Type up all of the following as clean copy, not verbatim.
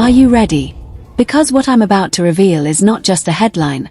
Are you ready? Because what I'm about to reveal is not just a headline.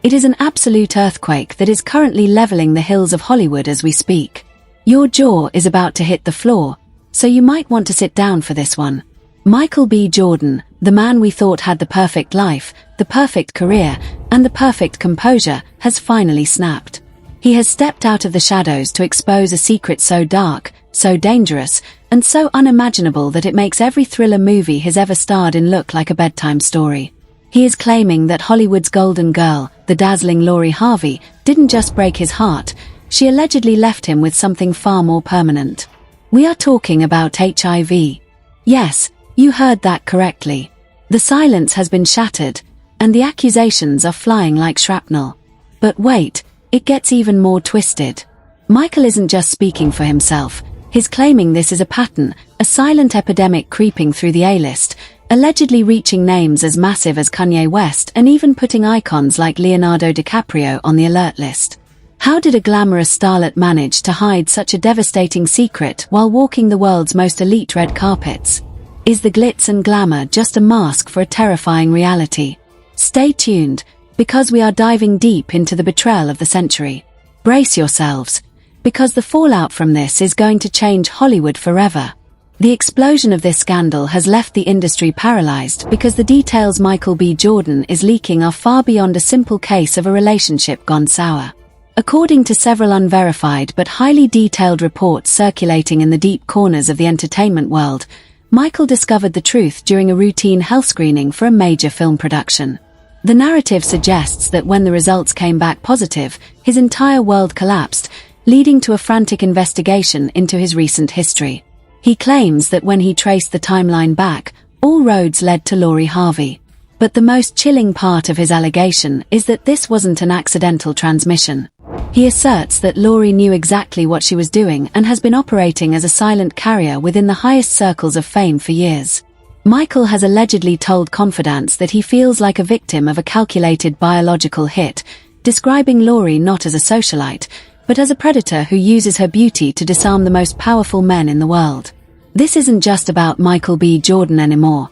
It is an absolute earthquake that is currently leveling the hills of Hollywood as we speak. Your jaw is about to hit the floor, so you might want to sit down for this one. Michael B. Jordan, the man we thought had the perfect life, the perfect career, and the perfect composure, has finally snapped. He has stepped out of the shadows to expose a secret so dark, so dangerous, and so unimaginable that it makes every thriller movie he's ever starred in look like a bedtime story. He is claiming that Hollywood's golden girl, the dazzling Harvey, didn't just break his heart, she allegedly left him with something far more permanent. We are talking about HIV. Yes, you heard that correctly. The silence has been shattered, and the accusations are flying like shrapnel. But wait, it gets even more twisted. Michael isn't just speaking for himself. He's claiming this is a pattern, a silent epidemic creeping through the A-list, allegedly reaching names as massive as Kanye West and even putting icons like Leonardo DiCaprio on the alert list. How did a glamorous starlet manage to hide such a devastating secret while walking the world's most elite red carpets? Is the glitz and glamour just a mask for a terrifying reality? Stay tuned, because we are diving deep into the betrayal of the century. Brace yourselves, because the fallout from this is going to change Hollywood forever. The explosion of this scandal has left the industry paralyzed because the details Michael B. Jordan is leaking are far beyond a simple case of a relationship gone sour. According to several unverified but highly detailed reports circulating in the deep corners of the entertainment world, Michael discovered the truth during a routine health screening for a major film production. The narrative suggests that when the results came back positive, his entire world collapsed, leading to a frantic investigation into his recent history. He claims that when he traced the timeline back, all roads led to Harvey. But the most chilling part of his allegation is that this wasn't an accidental transmission. He asserts that Lori knew exactly what she was doing and has been operating as a silent carrier within the highest circles of fame for years. Michael has allegedly told confidants that he feels like a victim of a calculated biological hit, describing Lori not as a socialite, but as a predator who uses her beauty to disarm the most powerful men in the world. This isn't just about Michael B. Jordan anymore.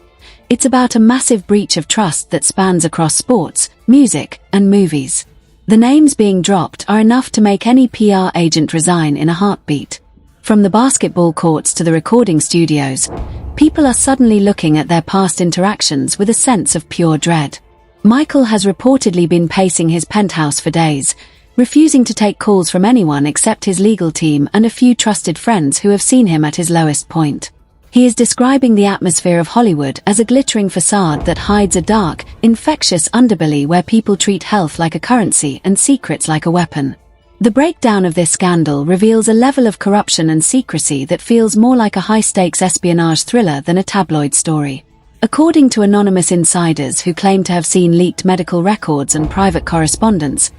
It's about a massive breach of trust that spans across sports, music, and movies. The names being dropped are enough to make any PR agent resign in a heartbeat. From the basketball courts to the recording studios, people are suddenly looking at their past interactions with a sense of pure dread. Michael has reportedly been pacing his penthouse for days, refusing to take calls from anyone except his legal team and a few trusted friends who have seen him at his lowest point. He is describing the atmosphere of Hollywood as a glittering facade that hides a dark, infectious underbelly where people treat health like a currency and secrets like a weapon. The breakdown of this scandal reveals a level of corruption and secrecy that feels more like a high-stakes espionage thriller than a tabloid story. According to anonymous insiders who claim to have seen leaked medical records and private correspondence,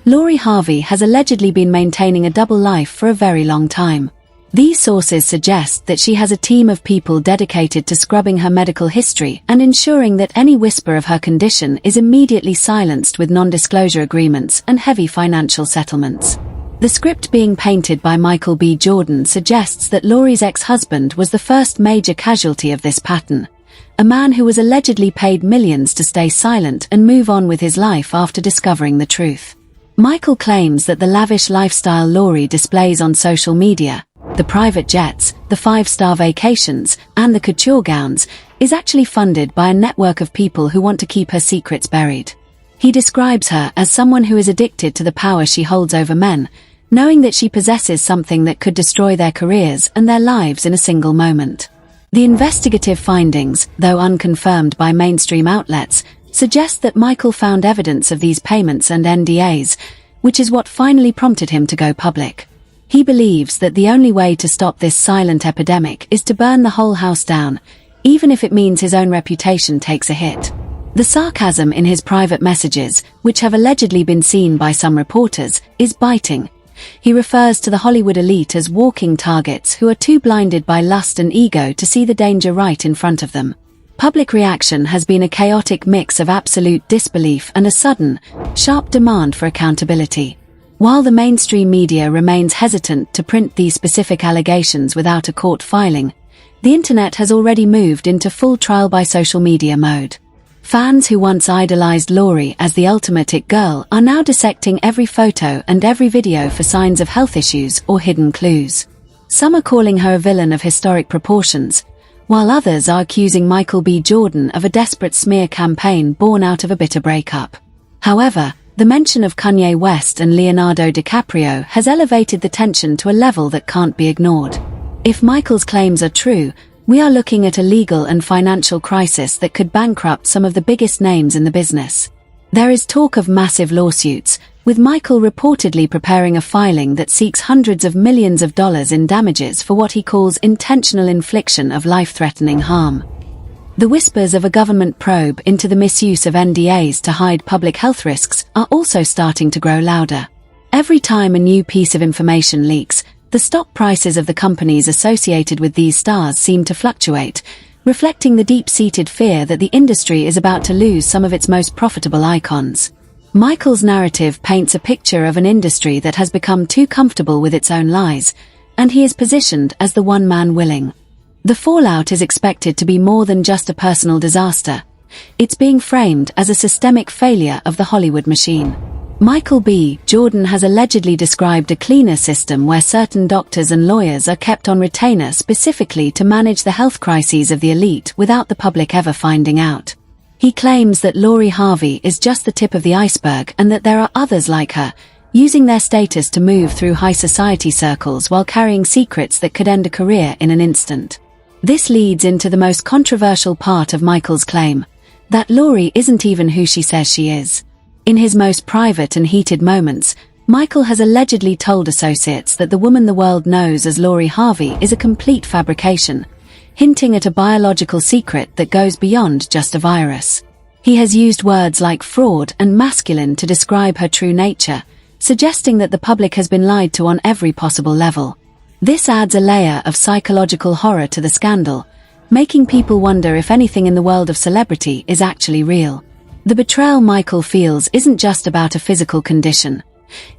Harvey has allegedly been maintaining a double life for a very long time. These sources suggest that she has a team of people dedicated to scrubbing her medical history and ensuring that any whisper of her condition is immediately silenced with non-disclosure agreements and heavy financial settlements. The script being painted by Michael B. Jordan suggests that Lori's ex-husband was the first major casualty of this pattern, a man who was allegedly paid millions to stay silent and move on with his life after discovering the truth. Michael claims that the lavish lifestyle Lori displays on social media, the private jets, the five-star vacations, and the couture gowns, is actually funded by a network of people who want to keep her secrets buried. He describes her as someone who is addicted to the power she holds over men, knowing that she possesses something that could destroy their careers and their lives in a single moment. The investigative findings, though unconfirmed by mainstream outlets, suggest that Michael found evidence of these payments and NDAs, which is what finally prompted him to go public. He believes that the only way to stop this silent epidemic is to burn the whole house down, even if it means his own reputation takes a hit. The sarcasm in his private messages, which have allegedly been seen by some reporters, is biting. He refers to the Hollywood elite as walking targets who are too blinded by lust and ego to see the danger right in front of them. Public reaction has been a chaotic mix of absolute disbelief and a sudden, sharp demand for accountability. While the mainstream media remains hesitant to print these specific allegations without a court filing, the internet has already moved into full trial by social media mode. Fans who once idolized Lori as the ultimate it girl are now dissecting every photo and every video for signs of health issues or hidden clues. Some are calling her a villain of historic proportions, while others are accusing Michael B. Jordan of a desperate smear campaign born out of a bitter breakup. However, the mention of Kanye West and Leonardo DiCaprio has elevated the tension to a level that can't be ignored. If Michael's claims are true, we are looking at a legal and financial crisis that could bankrupt some of the biggest names in the business. There is talk of massive lawsuits, with Michael reportedly preparing a filing that seeks hundreds of millions of dollars in damages for what he calls intentional infliction of life-threatening harm. The whispers of a government probe into the misuse of NDAs to hide public health risks are also starting to grow louder. Every time a new piece of information leaks, the stock prices of the companies associated with these stars seem to fluctuate, reflecting the deep-seated fear that the industry is about to lose some of its most profitable icons. Michael's narrative paints a picture of an industry that has become too comfortable with its own lies, and he is positioned as the one-man willing. The fallout is expected to be more than just a personal disaster. It's being framed as a systemic failure of the Hollywood machine. Michael B. Jordan has allegedly described a cleaner system where certain doctors and lawyers are kept on retainer specifically to manage the health crises of the elite without the public ever finding out. He claims that Lori Harvey is just the tip of the iceberg and that there are others like her, using their status to move through high society circles while carrying secrets that could end a career in an instant. This leads into the most controversial part of Michael's claim, that Lori isn't even who she says she is. In his most private and heated moments, Michael has allegedly told associates that the woman the world knows as Lori Harvey is a complete fabrication, hinting at a biological secret that goes beyond just a virus. He has used words like fraud and masculine to describe her true nature, suggesting that the public has been lied to on every possible level. This adds a layer of psychological horror to the scandal, making people wonder if anything in the world of celebrity is actually real. The betrayal Michael feels isn't just about a physical condition.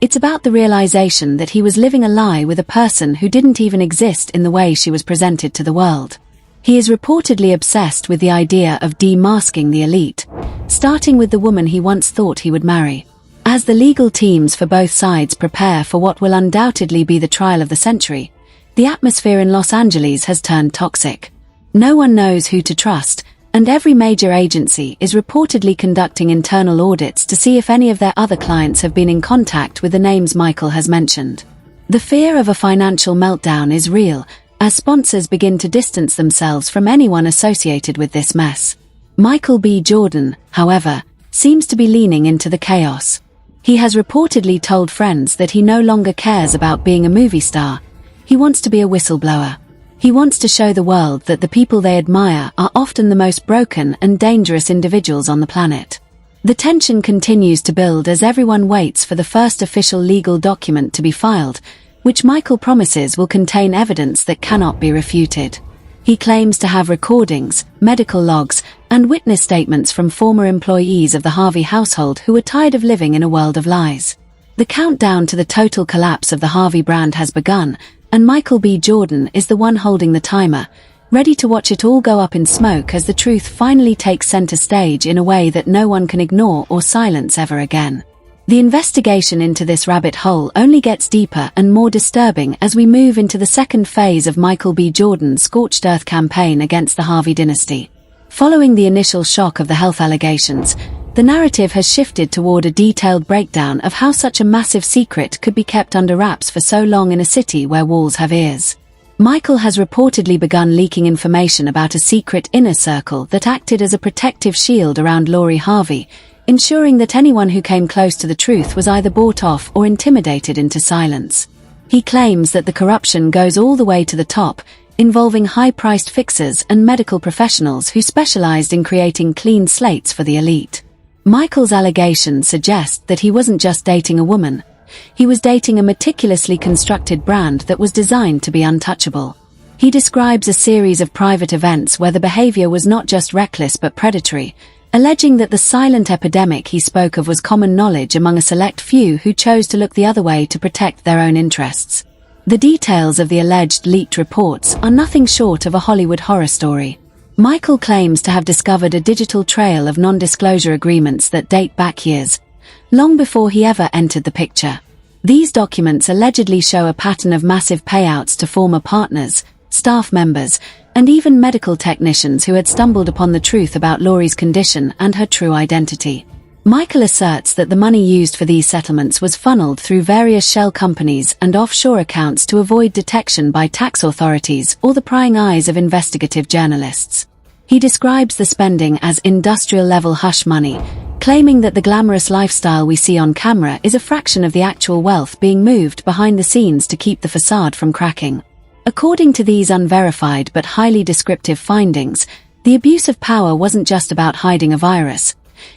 It's about the realization that he was living a lie with a person who didn't even exist in the way she was presented to the world. He is reportedly obsessed with the idea of demasking the elite, starting with the woman he once thought he would marry. As the legal teams for both sides prepare for what will undoubtedly be the trial of the century, the atmosphere in Los Angeles has turned toxic. No one knows who to trust, and every major agency is reportedly conducting internal audits to see if any of their other clients have been in contact with the names Michael has mentioned. The fear of a financial meltdown is real, as sponsors begin to distance themselves from anyone associated with this mess. Michael B. Jordan, however, seems to be leaning into the chaos. He has reportedly told friends that he no longer cares about being a movie star. He wants to be a whistleblower. He wants to show the world that the people they admire are often the most broken and dangerous individuals on the planet. The tension continues to build as everyone waits for the first official legal document to be filed, which Michael promises will contain evidence that cannot be refuted. He claims to have recordings, medical logs, and witness statements from former employees of the Harvey household who are tired of living in a world of lies. The countdown to the total collapse of the Harvey brand has begun, and Michael B. Jordan is the one holding the timer, ready to watch it all go up in smoke as the truth finally takes center stage in a way that no one can ignore or silence ever again. The investigation into this rabbit hole only gets deeper and more disturbing as we move into the second phase of Michael B. Jordan's scorched earth campaign against the Harvey dynasty. Following the initial shock of the health allegations, the narrative has shifted toward a detailed breakdown of how such a massive secret could be kept under wraps for so long in a city where walls have ears. Michael has reportedly begun leaking information about a secret inner circle that acted as a protective shield around Lori Harvey, ensuring that anyone who came close to the truth was either bought off or intimidated into silence. He claims that the corruption goes all the way to the top, involving high-priced fixers and medical professionals who specialized in creating clean slates for the elite. Michael's allegations suggest that he wasn't just dating a woman. He was dating a meticulously constructed brand that was designed to be untouchable. He describes a series of private events where the behavior was not just reckless but predatory, alleging that the silent epidemic he spoke of was common knowledge among a select few who chose to look the other way to protect their own interests. The details of the alleged leaked reports are nothing short of a Hollywood horror story. Michael claims to have discovered a digital trail of non-disclosure agreements that date back years, long before he ever entered the picture. These documents allegedly show a pattern of massive payouts to former partners, staff members, and even medical technicians who had stumbled upon the truth about Laurie's condition and her true identity. Michael asserts that the money used for these settlements was funneled through various shell companies and offshore accounts to avoid detection by tax authorities or the prying eyes of investigative journalists. He describes the spending as industrial-level hush money, claiming that the glamorous lifestyle we see on camera is a fraction of the actual wealth being moved behind the scenes to keep the facade from cracking. According to these unverified but highly descriptive findings, the abuse of power wasn't just about hiding a virus.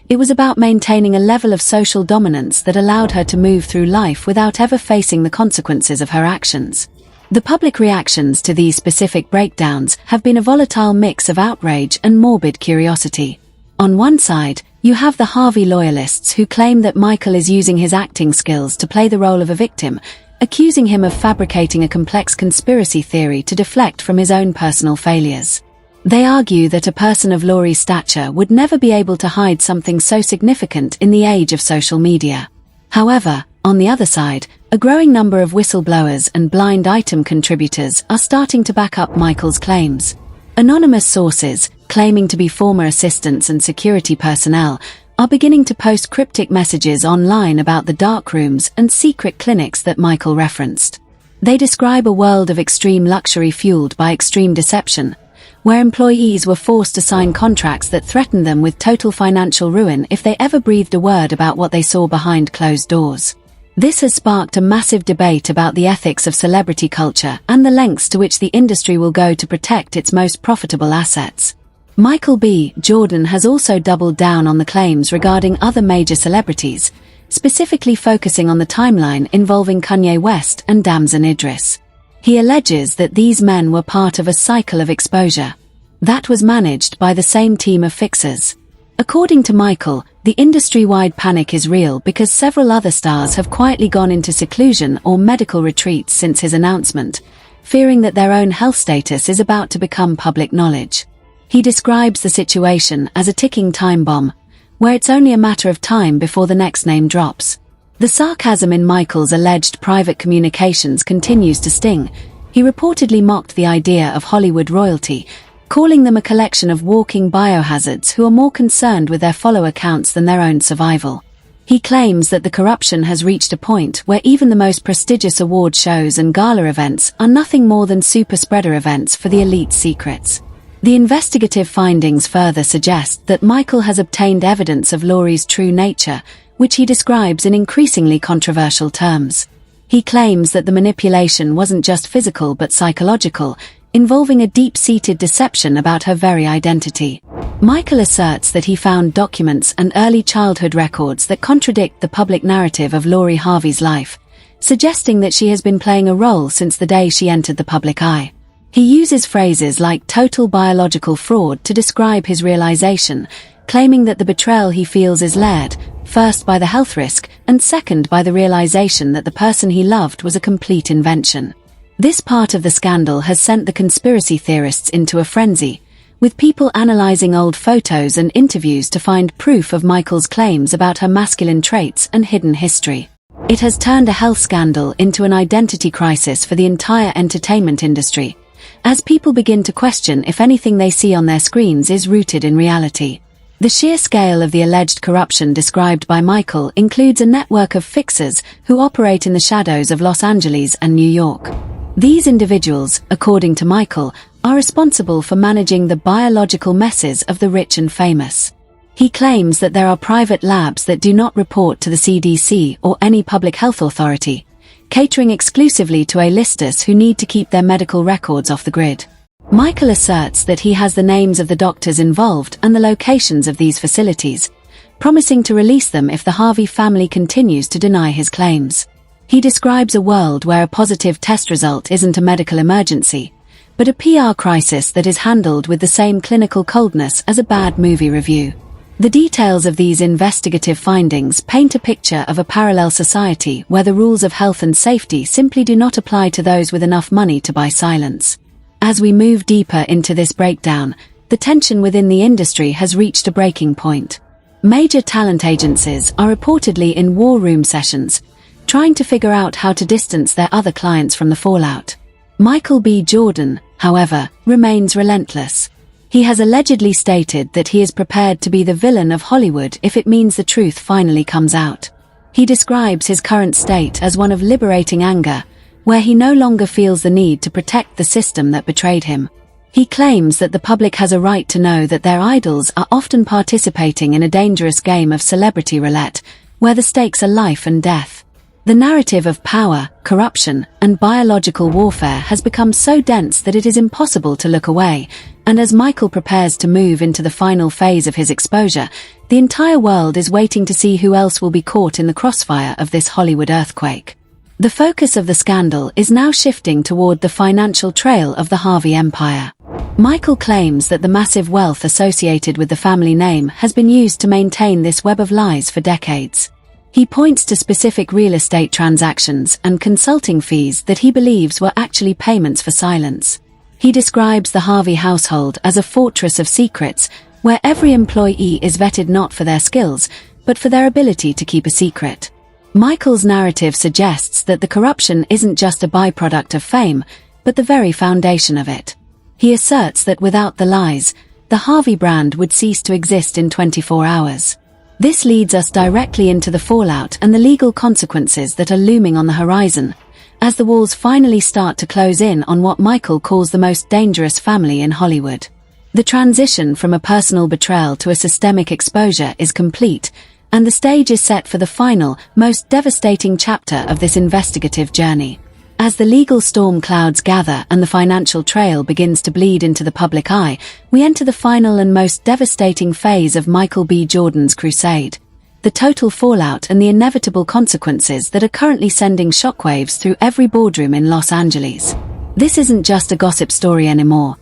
It was about maintaining a level of social dominance that allowed her to move through life without ever facing the consequences of her actions. The public reactions to these specific breakdowns have been a volatile mix of outrage and morbid curiosity. On one side, you have the Harvey loyalists who claim that Michael is using his acting skills to play the role of a victim, accusing him of fabricating a complex conspiracy theory to deflect from his own personal failures. They argue that a person of Laurie's stature would never be able to hide something so significant in the age of social media. However, on the other side, a growing number of whistleblowers and blind item contributors are starting to back up Michael's claims. Anonymous sources, claiming to be former assistants and security personnel, are beginning to post cryptic messages online about the dark rooms and secret clinics that Michael referenced. They describe a world of extreme luxury fueled by extreme deception, where employees were forced to sign contracts that threatened them with total financial ruin if they ever breathed a word about what they saw behind closed doors. This has sparked a massive debate about the ethics of celebrity culture and the lengths to which the industry will go to protect its most profitable assets. Michael B. Jordan has also doubled down on the claims regarding other major celebrities, specifically focusing on the timeline involving Kanye West and Damson Idris. He alleges that these men were part of a cycle of exposure that was managed by the same team of fixers. According to Michael, the industry-wide panic is real because several other stars have quietly gone into seclusion or medical retreats since his announcement, fearing that their own health status is about to become public knowledge. He describes the situation as a ticking time bomb, where it's only a matter of time before the next name drops. The sarcasm in Michael's alleged private communications continues to sting. He reportedly mocked the idea of Hollywood royalty, calling them a collection of walking biohazards who are more concerned with their follower counts than their own survival. He claims that the corruption has reached a point where even the most prestigious award shows and gala events are nothing more than super spreader events for the elite secrets. The investigative findings further suggest that Michael has obtained evidence of Laurie's true nature, which he describes in increasingly controversial terms. He claims that the manipulation wasn't just physical but psychological, involving a deep-seated deception about her very identity. Michael asserts that he found documents and early childhood records that contradict the public narrative of Laurie Harvey's life, suggesting that she has been playing a role since the day she entered the public eye. He uses phrases like total biological fraud to describe his realization, claiming that the betrayal he feels is led, first by the health risk, and second by the realization that the person he loved was a complete invention. This part of the scandal has sent the conspiracy theorists into a frenzy, with people analyzing old photos and interviews to find proof of Michael's claims about her masculine traits and hidden history. It has turned a health scandal into an identity crisis for the entire entertainment industry, as people begin to question if anything they see on their screens is rooted in reality. The sheer scale of the alleged corruption described by Michael includes a network of fixers who operate in the shadows of Los Angeles and New York. These individuals, according to Michael, are responsible for managing the biological messes of the rich and famous. He claims that there are private labs that do not report to the CDC or any public health authority, catering exclusively to A-listers who need to keep their medical records off the grid. Michael asserts that he has the names of the doctors involved and the locations of these facilities, promising to release them if the Harvey family continues to deny his claims. He describes a world where a positive test result isn't a medical emergency, but a PR crisis that is handled with the same clinical coldness as a bad movie review. The details of these investigative findings paint a picture of a parallel society where the rules of health and safety simply do not apply to those with enough money to buy silence. As we move deeper into this breakdown, the tension within the industry has reached a breaking point. Major talent agencies are reportedly in war room sessions, trying to figure out how to distance their other clients from the fallout. Michael B. Jordan, however, remains relentless. He has allegedly stated that he is prepared to be the villain of Hollywood if it means the truth finally comes out. He describes his current state as one of liberating anger, where he no longer feels the need to protect the system that betrayed him. He claims that the public has a right to know that their idols are often participating in a dangerous game of celebrity roulette, where the stakes are life and death. The narrative of power, corruption, and biological warfare has become so dense that it is impossible to look away, and as Michael prepares to move into the final phase of his exposure, the entire world is waiting to see who else will be caught in the crossfire of this Hollywood earthquake. The focus of the scandal is now shifting toward the financial trail of the Harvey empire. Michael claims that the massive wealth associated with the family name has been used to maintain this web of lies for decades. He points to specific real estate transactions and consulting fees that he believes were actually payments for silence. He describes the Harvey household as a fortress of secrets, where every employee is vetted not for their skills, but for their ability to keep a secret. Michael's narrative suggests that the corruption isn't just a byproduct of fame, but the very foundation of it. He asserts that without the lies, the Harvey brand would cease to exist in 24 hours. This leads us directly into the fallout and the legal consequences that are looming on the horizon, as the walls finally start to close in on what Michael calls the most dangerous family in Hollywood. The transition from a personal betrayal to a systemic exposure is complete, and the stage is set for the final, most devastating chapter of this investigative journey. As the legal storm clouds gather and the financial trail begins to bleed into the public eye, we enter the final and most devastating phase of Michael B. Jordan's crusade. The total fallout and the inevitable consequences that are currently sending shockwaves through every boardroom in Los Angeles. This isn't just a gossip story anymore.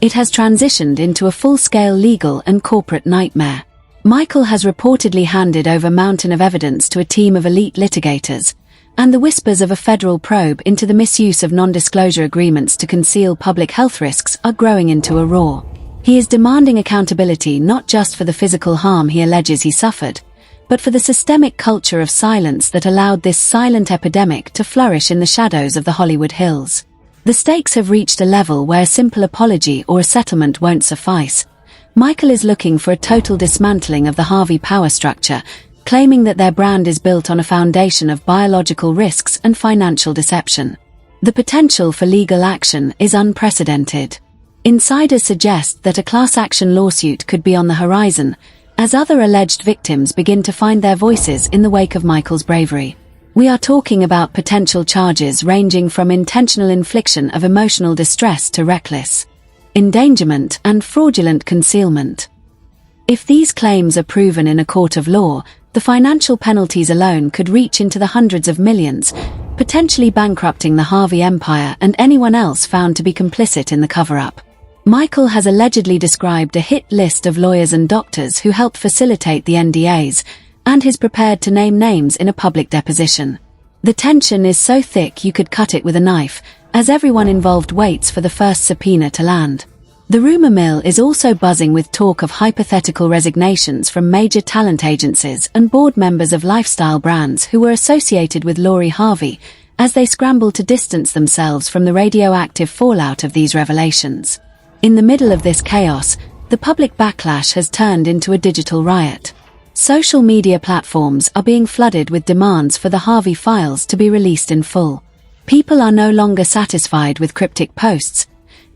It has transitioned into a full-scale legal and corporate nightmare. Michael has reportedly handed over a mountain of evidence to a team of elite litigators, and the whispers of a federal probe into the misuse of non-disclosure agreements to conceal public health risks are growing into a roar. He is demanding accountability not just for the physical harm he alleges he suffered, but for the systemic culture of silence that allowed this silent epidemic to flourish in the shadows of the Hollywood Hills. The stakes have reached a level where a simple apology or a settlement won't suffice. Michael is looking for a total dismantling of the Harvey power structure, claiming that their brand is built on a foundation of biological risks and financial deception. The potential for legal action is unprecedented. Insiders suggest that a class action lawsuit could be on the horizon, as other alleged victims begin to find their voices in the wake of Michael's bravery. We are talking about potential charges ranging from intentional infliction of emotional distress to reckless endangerment and fraudulent concealment. If these claims are proven in a court of law, the financial penalties alone could reach into the hundreds of millions, potentially bankrupting the Harvey empire and anyone else found to be complicit in the cover-up. Michael has allegedly described a hit list of lawyers and doctors who helped facilitate the NDAs, and is prepared to name names in a public deposition. The tension is so thick you could cut it with a knife, as everyone involved waits for the first subpoena to land. The rumor mill is also buzzing with talk of hypothetical resignations from major talent agencies and board members of lifestyle brands who were associated with Lori Harvey, as they scramble to distance themselves from the radioactive fallout of these revelations. In the middle of this chaos, the public backlash has turned into a digital riot. Social media platforms are being flooded with demands for the Harvey files to be released in full. People are no longer satisfied with cryptic posts.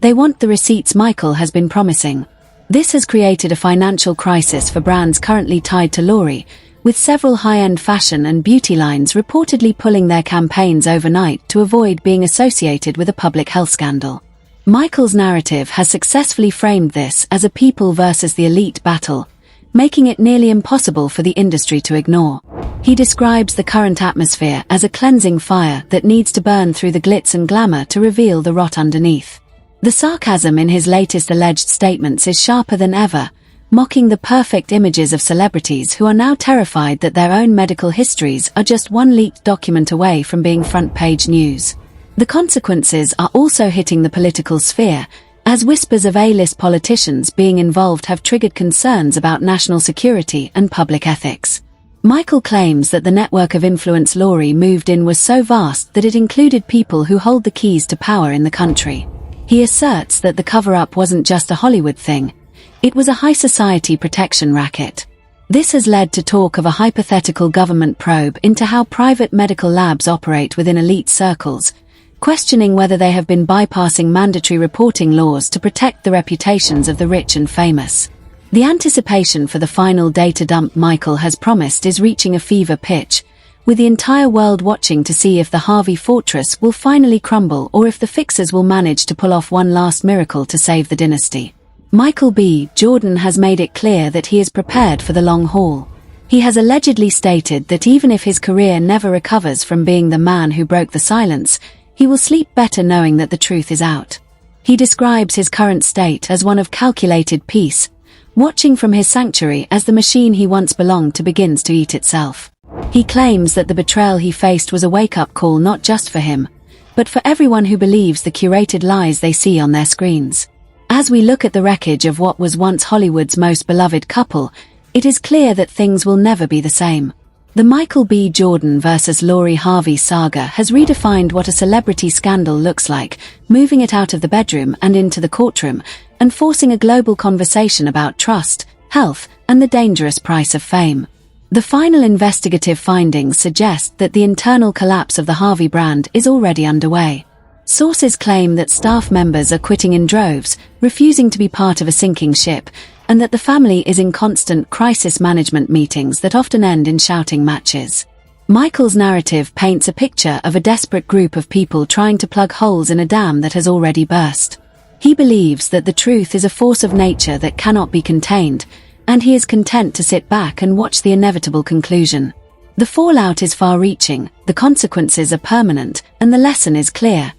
They want the receipts Michael has been promising. This has created a financial crisis for brands currently tied to Lori, with several high-end fashion and beauty lines reportedly pulling their campaigns overnight to avoid being associated with a public health scandal. Michael's narrative has successfully framed this as a people versus the elite battle, making it nearly impossible for the industry to ignore. He describes the current atmosphere as a cleansing fire that needs to burn through the glitz and glamour to reveal the rot underneath. The sarcasm in his latest alleged statements is sharper than ever, mocking the perfect images of celebrities who are now terrified that their own medical histories are just one leaked document away from being front-page news. The consequences are also hitting the political sphere, as whispers of A-list politicians being involved have triggered concerns about national security and public ethics. Michael claims that the network of influence Lori moved in was so vast that it included people who hold the keys to power in the country. He asserts that the cover-up wasn't just a Hollywood thing. It was a high society protection racket. This has led to talk of a hypothetical government probe into how private medical labs operate within elite circles, questioning whether they have been bypassing mandatory reporting laws to protect the reputations of the rich and famous. The anticipation for the final data dump Michael has promised is reaching a fever pitch, with the entire world watching to see if the Harvey fortress will finally crumble or if the fixers will manage to pull off one last miracle to save the dynasty. Michael B. Jordan has made it clear that he is prepared for the long haul. He has allegedly stated that even if his career never recovers from being the man who broke the silence, he will sleep better knowing that the truth is out. He describes his current state as one of calculated peace, watching from his sanctuary as the machine he once belonged to begins to eat itself. He claims that the betrayal he faced was a wake-up call not just for him, but for everyone who believes the curated lies they see on their screens. As we look at the wreckage of what was once Hollywood's most beloved couple, it is clear that things will never be the same. The Michael B. Jordan versus Lori Harvey saga has redefined what a celebrity scandal looks like, moving it out of the bedroom and into the courtroom, and forcing a global conversation about trust, health, and the dangerous price of fame. The final investigative findings suggest that the internal collapse of the Harvey brand is already underway. Sources claim that staff members are quitting in droves, refusing to be part of a sinking ship, and that the family is in constant crisis management meetings that often end in shouting matches. Michael's narrative paints a picture of a desperate group of people trying to plug holes in a dam that has already burst. He believes that the truth is a force of nature that cannot be contained, and he is content to sit back and watch the inevitable conclusion. The fallout is far-reaching, the consequences are permanent, and the lesson is clear.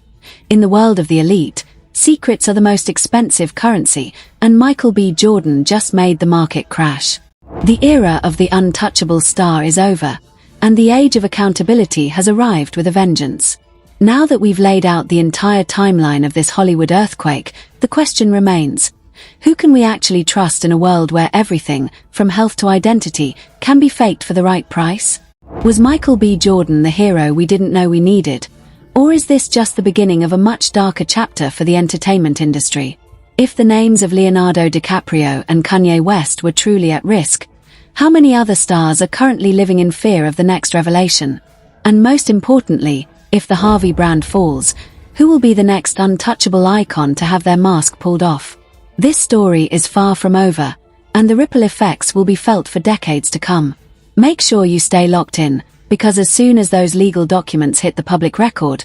In the world of the elite, secrets are the most expensive currency, and Michael B. Jordan just made the market crash. The era of the untouchable star is over, and the age of accountability has arrived with a vengeance. Now that we've laid out the entire timeline of this Hollywood earthquake, the question remains: who can we actually trust in a world where everything, from health to identity, can be faked for the right price? Was Michael B. Jordan the hero we didn't know we needed? Or is this just the beginning of a much darker chapter for the entertainment industry? If the names of Leonardo DiCaprio and Kanye West were truly at risk, how many other stars are currently living in fear of the next revelation? And most importantly, if the Harvey brand falls, who will be the next untouchable icon to have their mask pulled off? This story is far from over, and the ripple effects will be felt for decades to come. Make sure you stay locked in, because as soon as those legal documents hit the public record,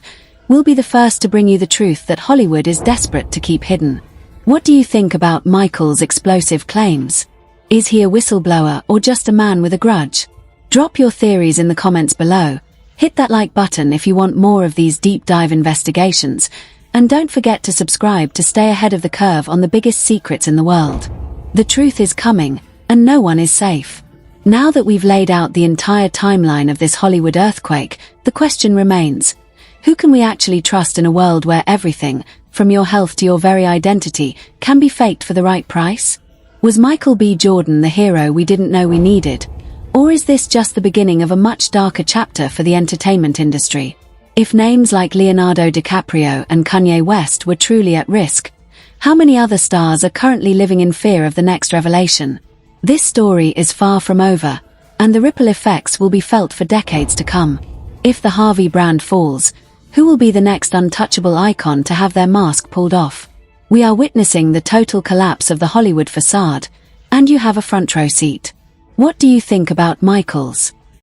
we'll be the first to bring you the truth that Hollywood is desperate to keep hidden. What do you think about Michael's explosive claims? Is he a whistleblower or just a man with a grudge? Drop your theories in the comments below. Hit that like button if you want more of these deep dive investigations, and don't forget to subscribe to stay ahead of the curve on the biggest secrets in the world. The truth is coming, and no one is safe. Now that we've laid out the entire timeline of this Hollywood earthquake, the question remains: who can we actually trust in a world where everything, from your health to your very identity, can be faked for the right price? Was Michael B. Jordan the hero we didn't know we needed? Or is this just the beginning of a much darker chapter for the entertainment industry? If names like Leonardo DiCaprio and Kanye West were truly at risk, how many other stars are currently living in fear of the next revelation? This story is far from over, and the ripple effects will be felt for decades to come. If the Harvey brand falls, who will be the next untouchable icon to have their mask pulled off? We are witnessing the total collapse of the Hollywood facade, and you have a front row seat. What do you think about Michael's